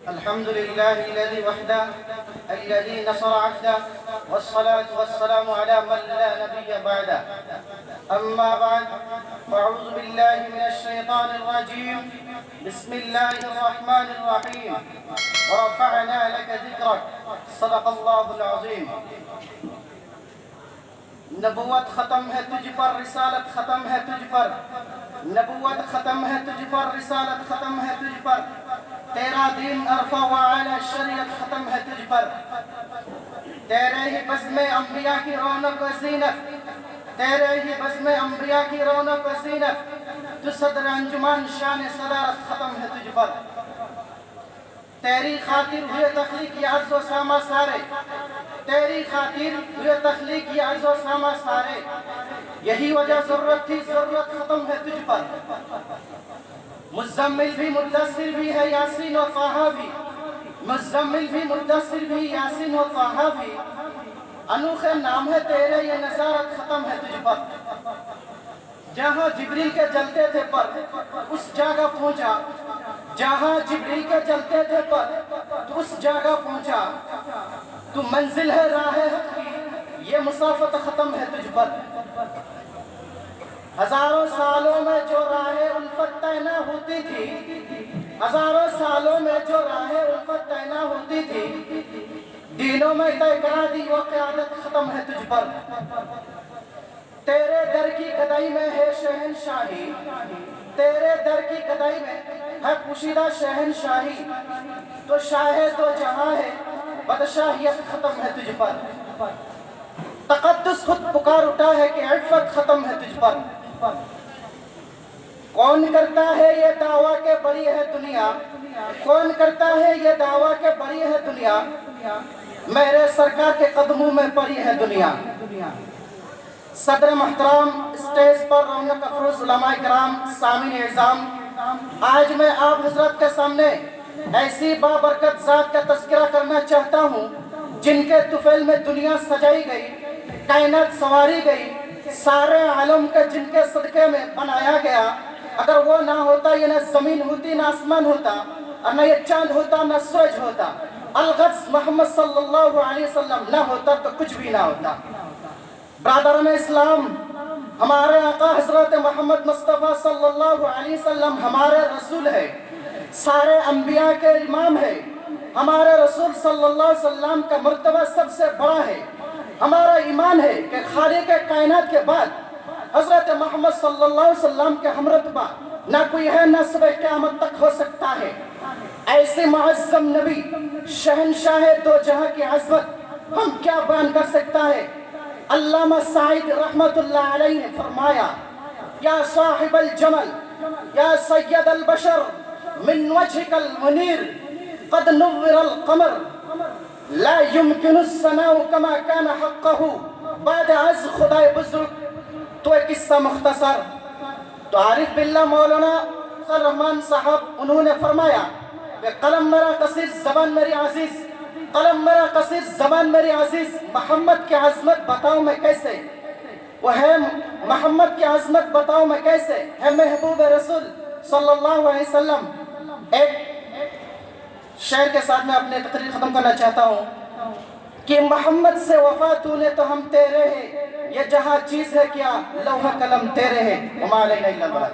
الحمد لله الذي وحده الذي نصر عبده والصلاة والسلام على من لا نبي بعده. أما بعد فأعوذ بالله من الشيطان الرجيم. بسم الله الرحمن الرحيم. ورفعنا لك ذكرك. صدق الله العظيم. نبوت ختم ہے تجھ پر، رسالت ختم ہے تجھ پر. نبوت ختم ہے تجھ پر، رسالت ختم ہے تجھ پر. تیرا دین عرفہ و اعلی شریعت ختم ہے تجھ پر. تیرے ہی بزم انبیاء کی رونق و زینت، تیرے ہی بزم انبیاء کی رونق و زینت. تو صدر انجمن شان صدارت ختم ہے تجھ پر. تیری خاطر ہوئے تخلیق یہ عرض و ساما سارے، تیری خاطر ہوئے تخلیق یہ عرض و ساما سارے. یہی وجہ ضرورت تھی، ضرورت ختم ہے تجھ پر. مزمل بھی مدثر بھی ہے، یاسین و طٰہٰ بھی. مزمل بھی مدثر بھی، یاسین و طٰہٰ بھی. انوکھے نام ہے تیرے، یہ نظارت ختم ہے تجھ پر. جہاں جبریل کے جلتے تھے پر اس جگہ پہنچا، جہاں جبریل کے جلتے تھے پر تو اس جگہ پہنچا. تو منزل ہے راہ حق کی، یہ مسافت ختم ہے تجھ پر. ہزاروں سالوں میں جو راہ الفت طے نہ ہوتی تھی، ہزاروں سالوں میں جو راہ الفت طے نہ ہوتی تھی، دینوں میں طے کرا دی وہ قیادت ختم ہے تجھ پر. تیرے در کی گدائی میں ہے شہنشاہی، تیرے در کی گدائی میں ہے پوشیدہ شہنشاہی. تو شاہ تو جہاں ہے، بادشاہیت ختم ہے تجھ پر. تقدس خود پکار اٹھا ہے کہ عفت ختم ہے تجھ پر. کون کرتا ہے یہ دعویٰ کہ بڑی ہے دنیا، کون کرتا ہے یہ دعویٰ کہ بڑی ہے دنیا. میرے سرکار کے قدموں میں پڑی ہے دنیا. صدر محترم، اسٹیج پر رونق افروز علماء کرام، سامعین اعظام، آج میں آپ حضرت کے سامنے ایسی بابرکت ذات کا تذکرہ کرنا چاہتا ہوں جن کے طفیل میں دنیا سجائی گئی، کائنات سنواری گئی، سارے عالم کے جن کے صدقے میں بنایا گیا. اگر وہ نہ ہوتا یہ نہ زمین ہوتی نہ آسمان ہوتا، اور نہ یہ چاند ہوتا نہ سورج ہوتا. الغرض محمد صلی اللہ علیہ وسلم نہ ہوتا تو کچھ بھی نہ ہوتا. برادران اسلام، ہمارے آقا حضرت محمد مصطفیٰ صلی اللہ علیہ وسلم ہمارے رسول ہے، سارے انبیاء کے امام ہے. ہمارے رسول صلی اللہ علیہ وسلم کا مرتبہ سب سے بڑا ہے. ہمارا ایمان ہے کہ خالق کائنات کے بعد حضرت محمد صلی اللہ علیہ وسلم کے ہم رتبہ نہ کوئی ہے، نہ صبح قیامت تک ہو سکتا ہے. ایسے معظم نبی، شہنشاہ دو جہاں کی عظمت ہم کیا بیان کر سکتا ہے. علامہ سعید رحمت اللہ علیہ نے فرمایا، یا صاحب الجمل یا سید البشر من وجهك المنیر قد نور القمر لا يمكن الثناء كما كان حقه بعد از خدای بزرگ. تو ایک قصہ مختصر. تو عارف باللہ مولانا رحمان صاحب انہوں نے فرمایا کہ قلم میرا قصیر زبان میری عزیز، قلم میرا قصیر زبان میری عزیز. محمد کی عظمت بتاؤں میں کیسے، وہ ہے محمد کی عظمت بتاؤں میں کیسے، ہے محبوب رسول صلی اللہ علیہ وسلم. ایک شعر کے ساتھ میں اپنے تقریر ختم کرنا چاہتا ہوں کہ محمد سے وفا تو نے تو ہم تیرے ہیں، یہ جہاں چیز ہے کیا لوح قلم تیرے ہیں. وما علینا الا البلاغ.